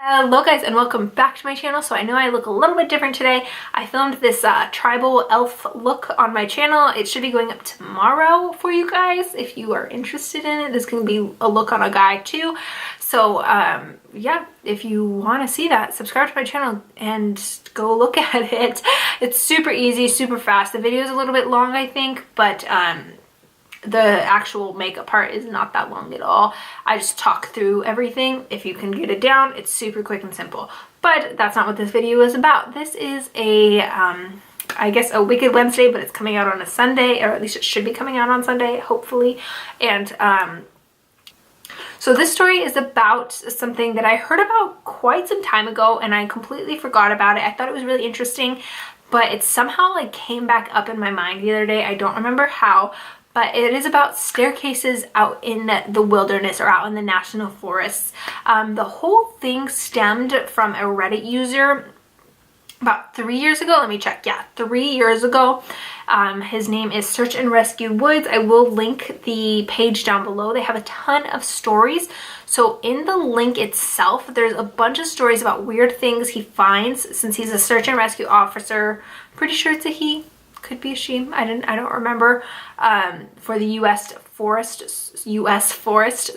Hello guys and welcome back to my channel. So I know I look a little bit different today. I filmed this tribal elf look on my channel. It should be going up tomorrow for you guys if you are interested in it. This can be a look on a guy too. So yeah, if you want to see that, subscribe to my channel and go look at it. It's super easy, super fast. The video is a little bit long I think, but the actual makeup part is not that long at all. I just talk through everything. If you can get it down, it's super quick and simple. But that's not what this video is about. This is a, I guess a Wicked Wednesday, but it's coming out on a Sunday, or at least it should be coming out on Sunday, hopefully. And so this story is about something that I heard about quite some time ago and I completely forgot about it. I thought it was really interesting, but it somehow like came back up in my mind the other day. I don't remember how. But it is about staircases out in the wilderness or out in the national forests. The whole thing stemmed from a Reddit user about 3 years ago. Let me check. Yeah, 3 years ago. His name is Search and Rescue Woods. I will link the page down below. They have a ton of stories. So in the link itself, there's a bunch of stories about weird things he finds since he's a search and rescue officer. Pretty sure it's a he. Could be a she. I don't remember. For the U.S. Forest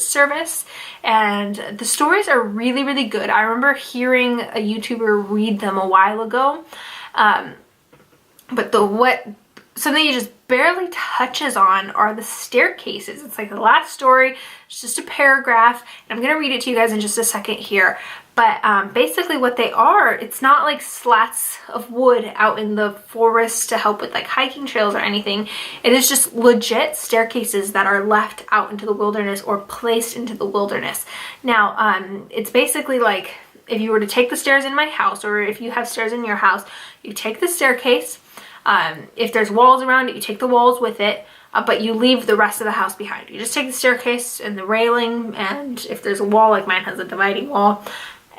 Service, and the stories are really, really good. I remember hearing a YouTuber read them a while ago, but something he just barely touches on are the staircases. It's like the last story. It's just a paragraph, and I'm gonna read it to you guys in just a second here. But basically what they are, it's not like slats of wood out in the forest to help with like hiking trails or anything. It is just legit staircases that are left out into the wilderness or placed into the wilderness. Now, it's basically like if you were to take the stairs in my house, or if you have stairs in your house, you take the staircase. If there's walls around it, you take the walls with it. But you leave the rest of the house behind. You just take the staircase and the railing, and if there's a wall, like mine has a dividing wall,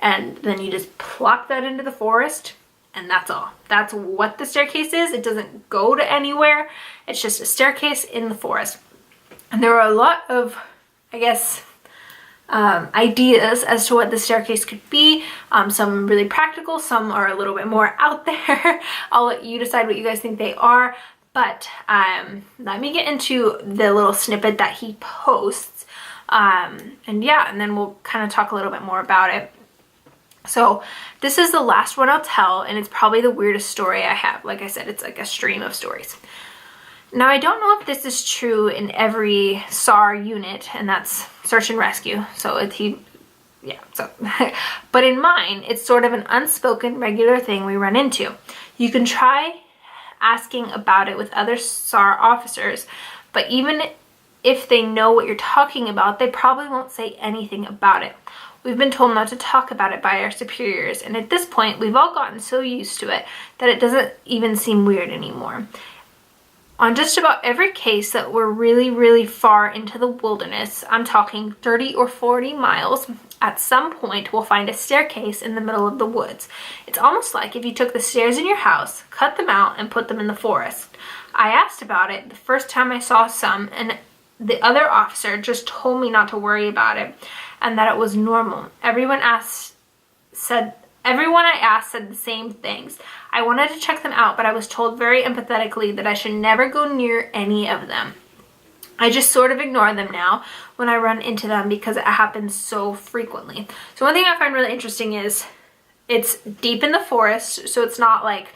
and then you just plop that into the forest, and that's all. That's what the staircase is. It doesn't go to anywhere. It's just a staircase in the forest. And there are a lot of, I guess, ideas as to what the staircase could be. Some really practical, some are a little bit more out there. I'll let you decide what you guys think they are. But let me get into the little snippet that he posts. And yeah, and then we'll kind of talk a little bit more about it. So this is the last one I'll tell, and it's probably the weirdest story I have. Like I said, it's like a stream of stories. Now, I don't know if this is true in every SAR unit, and that's search and rescue. So but in mine, it's sort of an unspoken regular thing we run into. You can try asking about it with other SAR officers, but even if they know what you're talking about, they probably won't say anything about it. We've been told not to talk about it by our superiors, and at this point, we've all gotten so used to it that it doesn't even seem weird anymore. On just about every case that we're really, really far into the wilderness, I'm talking 30 or 40 miles, at some point we'll find a staircase in the middle of the woods. It's almost like if you took the stairs in your house, cut them out, and put them in the forest. I asked about it the first time I saw some, and the other officer just told me not to worry about it and that it was normal. Everyone I asked said the same things. I wanted to check them out, but I was told very empathetically that I should never go near any of them. I just sort of ignore them now when I run into them because it happens so frequently. So one thing I find really interesting is it's deep in the forest, so it's not like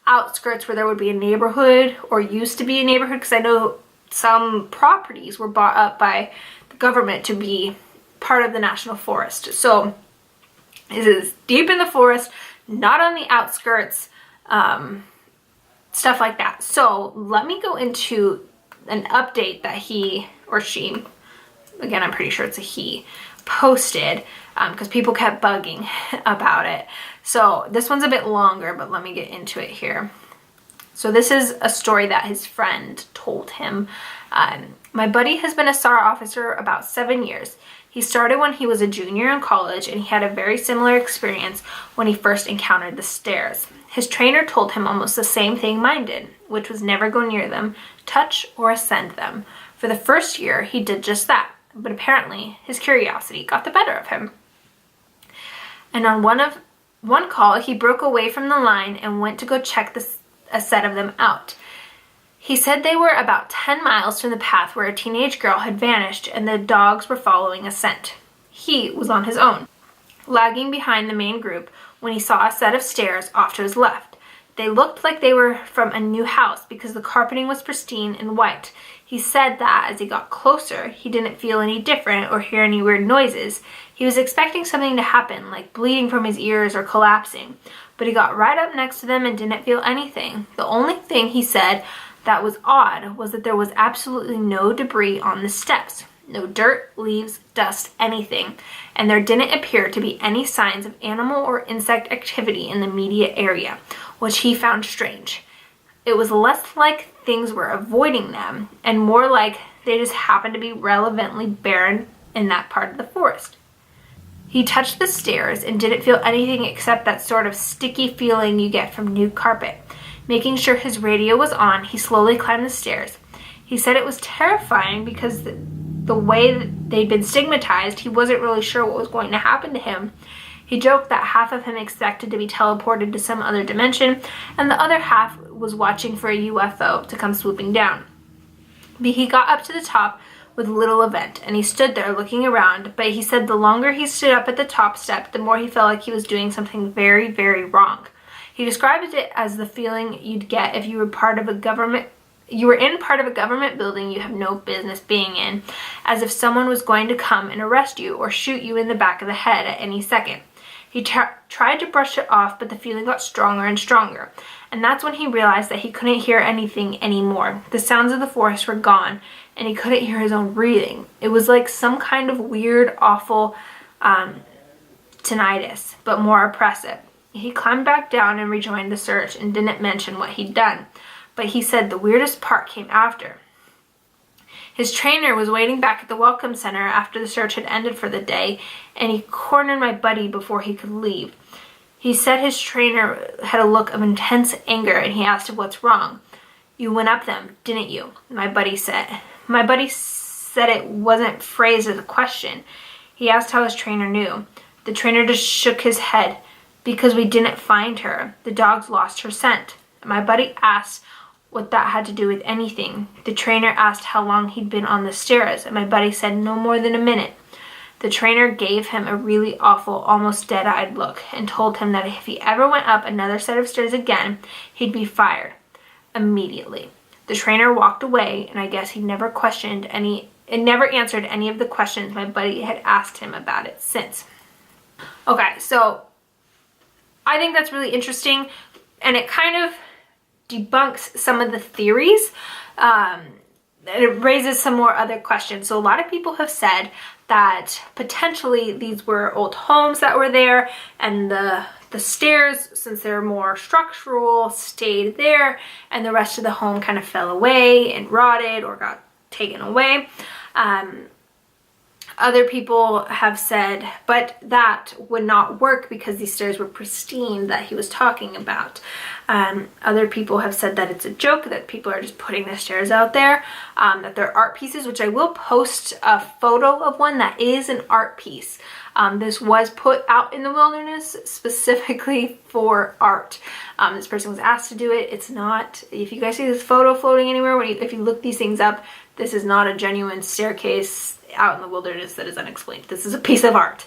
outskirts where there would be a neighborhood or used to be a neighborhood, because I know some properties were bought up by the government to be part of the national forest. So it is deep in the forest, not on the outskirts, stuff like that. So let me go into an update that he or she, again I'm pretty sure it's a he, posted because people kept bugging about it. So this one's a bit longer, but let me get into it here. So this is a story that his friend told him. My buddy has been a SAR officer about 7 years. He started when he was a junior in college, and he had a very similar experience when he first encountered the stairs. His trainer told him almost the same thing mine did, which was never go near them, touch, or ascend them. For the first year, he did just that, but apparently his curiosity got the better of him. And on one call, he broke away from the line and went to go check a set of them out. He said they were about 10 miles from the path where a teenage girl had vanished and the dogs were following a scent. He was on his own, lagging behind the main group when he saw a set of stairs off to his left. They looked like they were from a new house because the carpeting was pristine and white. He said that as he got closer, he didn't feel any different or hear any weird noises. He was expecting something to happen, like bleeding from his ears or collapsing, but he got right up next to them and didn't feel anything. The only thing he said that was odd was that there was absolutely no debris on the steps. No dirt, leaves, dust, anything. And there didn't appear to be any signs of animal or insect activity in the immediate area, which he found strange. It was less like things were avoiding them and more like they just happened to be relevantly barren in that part of the forest. He touched the stairs and didn't feel anything except that sort of sticky feeling you get from new carpet. Making sure his radio was on, he slowly climbed the stairs. He said it was terrifying because the way that they'd been stigmatized, he wasn't really sure what was going to happen to him. He joked that half of him expected to be teleported to some other dimension, and the other half was watching for a UFO to come swooping down. But he got up to the top with little event, and he stood there looking around, but he said the longer he stood up at the top step, the more he felt like he was doing something very, very wrong. He described it as the feeling you'd get if you were in part of a government building you have no business being in, as if someone was going to come and arrest you or shoot you in the back of the head at any second. He tried to brush it off, but the feeling got stronger and stronger, and that's when he realized that he couldn't hear anything anymore. The sounds of the forest were gone, and he couldn't hear his own breathing. It was like some kind of weird, awful tinnitus, but more oppressive. He climbed back down and rejoined the search and didn't mention what he'd done, but he said the weirdest part came after. His trainer was waiting back at the welcome center after the search had ended for the day, and he cornered my buddy before he could leave. He said his trainer had a look of intense anger, and he asked him what's wrong. "You went up them, didn't you?" My buddy said. My buddy said it wasn't phrased as a question. He asked how his trainer knew. The trainer just shook his head. "Because we didn't find her. The dogs lost her scent." My buddy asked what that had to do with anything. The trainer asked how long he'd been on the stairs, and my buddy said no more than a minute. The trainer gave him a really awful, almost dead-eyed look and told him that if he ever went up another set of stairs again, he'd be fired immediately. The trainer walked away, and I guess he never answered any of the questions my buddy had asked him about it since. Okay, so I think that's really interesting, and it kind of debunks some of the theories. It raises some more other questions. So a lot of people have said that potentially these were old homes that were there, and the stairs, since they're more structural, stayed there, and the rest of the home kind of fell away and rotted or got taken away. Other people have said, but that would not work because these stairs were pristine that he was talking about. Other people have said that it's a joke, that people are just putting the stairs out there, that they're art pieces, which I will post a photo of one that is an art piece. This was put out in the wilderness specifically for art. This person was asked to do it. It's not, if you guys see this photo floating anywhere, if you look these things up, this is not a genuine staircase out in the wilderness that is unexplained. This is a piece of art.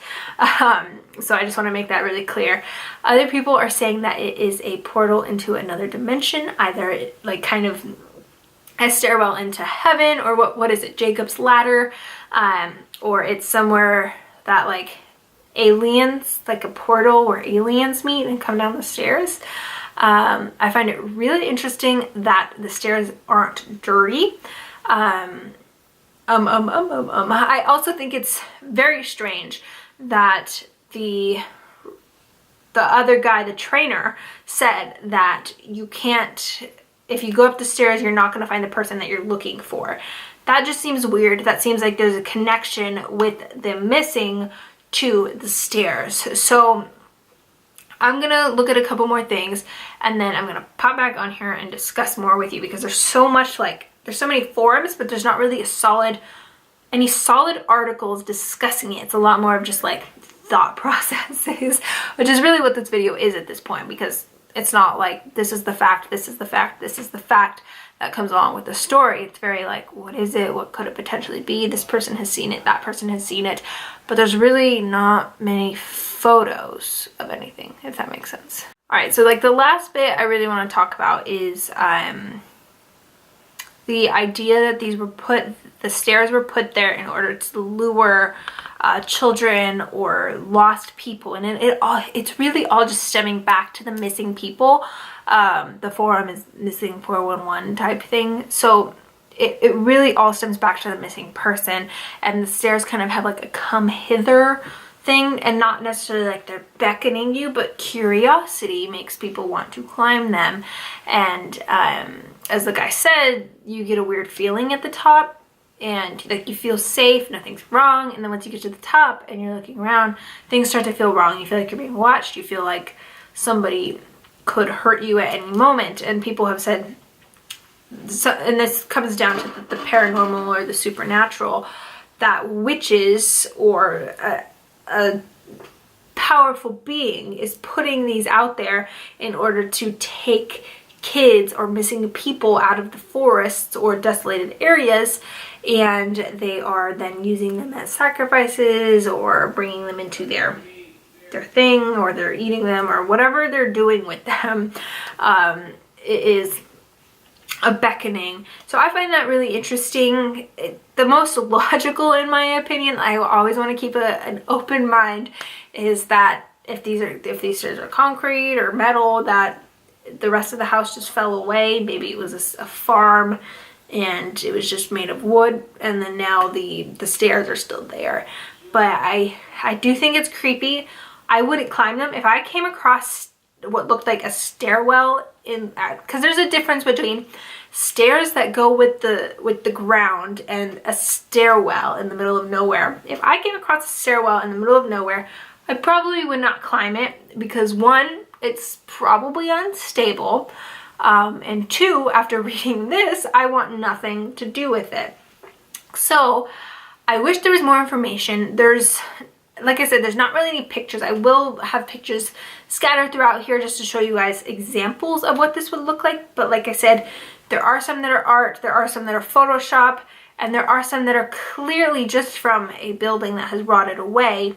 So I just want to make that really clear. Other people are saying that it is a portal into another dimension, either like kind of a stairwell into heaven, or what is it, Jacob's ladder, or it's somewhere that like aliens, like a portal where aliens meet and come down the stairs. I find it really interesting that the stairs aren't dirty. I also think it's very strange that the other guy, the trainer, said that you can't, if you go up the stairs, you're not going to find the person that you're looking for. That just seems weird. That seems like there's a connection with them missing to the stairs. So I'm going to look at a couple more things, and then I'm going to pop back on here and discuss more with you, because there's so much, like, there's so many forums, but there's not really any solid articles discussing it. It's a lot more of just like thought processes, which is really what this video is at this point, because it's not like this is the fact, this is the fact, this is the fact that comes along with the story. It's very like, what is it? What could it potentially be? This person has seen it, that person has seen it, but there's really not many photos of anything, if that makes sense. All right, so like the last bit I really want to talk about is the idea that the stairs were put there in order to lure children or lost people, and it's really all just stemming back to the missing people. The forum is missing 411 type thing, so it really all stems back to the missing person, and the stairs kind of have like a come hither thing, and not necessarily like they're beckoning you, but curiosity makes people want to climb them. And as the guy said, you get a weird feeling at the top, and like you feel safe, nothing's wrong, and then once you get to the top and you're looking around, things start to feel wrong. You feel like you're being watched, you feel like somebody could hurt you at any moment. And people have said, so, and this comes down to the paranormal or the supernatural, that witches or a powerful being is putting these out there in order to take kids or missing people out of the forests or desolated areas, and they are then using them as sacrifices or bringing them into their thing, or they're eating them, or whatever they're doing with them. It is a beckoning. So I find that really interesting. The most logical, in my opinion, I always want to keep an open mind, is that if these stairs are concrete or metal, that the rest of the house just fell away. Maybe it was a farm and it was just made of wood, and then now the stairs are still there. But I do think it's creepy. I wouldn't climb them. If I came across what looked like a stairwell because there's a difference between stairs that go with the ground and a stairwell in the middle of nowhere. If I came across a stairwell in the middle of nowhere, I probably would not climb it, because one, it's probably unstable, and two, after reading this, I want nothing to do with it. So I wish there was more information. Like I said, there's not really any pictures. I will have pictures scattered throughout here just to show you guys examples of what this would look like. But like I said, there are some that are art, there are some that are Photoshop, and there are some that are clearly just from a building that has rotted away,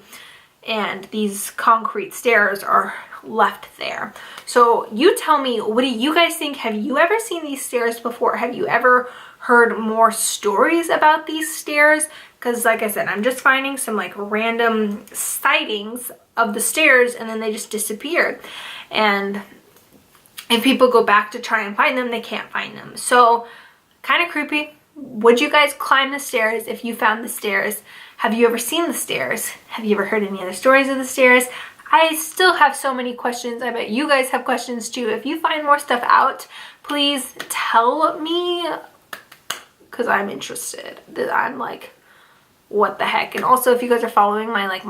and these concrete stairs are left there. So you tell me, what do you guys think? Have you ever seen these stairs before? Have you ever heard more stories about these stairs? Because like I said, I'm just finding some like random sightings of the stairs, and then they just disappeared. And if people go back to try and find them, they can't find them. So kind of creepy. Would you guys climb the stairs if you found the stairs? Have you ever seen the stairs? Have you ever heard any other stories of the stairs? I still have so many questions. I bet you guys have questions too. If you find more stuff out, please tell me, because I'm interested. I'm like, what the heck? And also, if you guys are following my like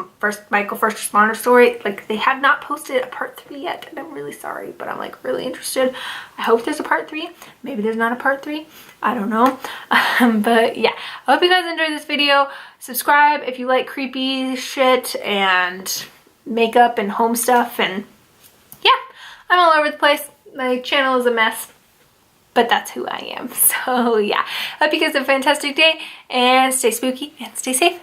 Michael first responder story, like they have not posted a part 3 yet, and I'm really sorry, but I'm like really interested. I hope there's a part 3. Maybe there's not a part 3. I don't know. But yeah, I hope you guys enjoyed this video. Subscribe if you like creepy shit and makeup and home stuff, and yeah, I'm all over the place. My channel is a mess, but that's who I am. So yeah, hope you guys have a fantastic day, and stay spooky and stay safe.